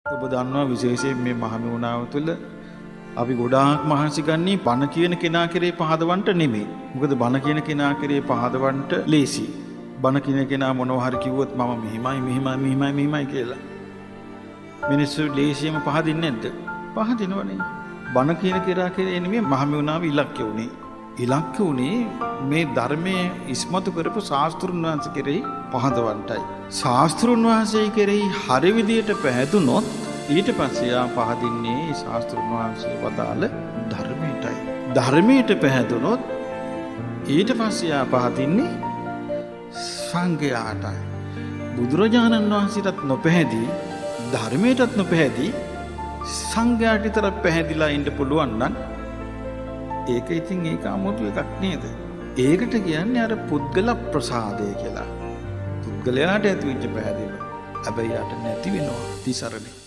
ඔබ දන්නවා විශේෂයෙන් මේ මහමෙවුනාව තුළ අපි ගොඩාක් මහන්සි ගන්නේ බණ කියන කෙනා කෙරේ පහදවන්නට නෙමෙයි. මොකද බණ කියන කෙනා කෙරේ පහදවන්නට ලේසි. බණ කියන කෙනා මොනවා හරි කිව්වොත් මම මෙහිමයි කියලා. මිනිස්සු ලේසියෙම පහදින්නේ නැද්ද? පහදිනවනේ. බණ කියන කෙනා කෙරේ නෙමෙයි මහමෙවුනාව ඉලක්ක උනේ. ඉලක්ක උනේ මේ ධර්මයේ ඉස්මතු කරපු ශාස්ත්‍රුන් වහන්සේ කෙරෙහි පහදවන්නටයි. ශාස්ත්‍රුන් වහන්සේ කෙරෙහි හරි විදියට පැහැදුනොත් ඊට පස්සේ ආ පහදින්නේ ශාස්ත්‍රුන් වහන්සේ වදාළ ධර්මයටයි. ධර්මයට පැහැදුනොත් ඊට පස්සේ ආ පහදින්නේ සංඝයාටයි. බුදුරජාණන් වහන්සේටත් නොපැහැදී ධර්මයටත් නොපැහැදී සංඝයාට විතර පැහැදිලා ඉන්න පුළුවන් නම් ඒක ඉතින් ඒක 아무තු එකක් නේද? ඒකට කියන්නේ අර පුද්ගල ප්‍රසාදය කියලා. පුද්ගලයාට ඇති වෙච්ච පැහැදීම. හැබැයි යට නැති වෙනවා තිසරණේ.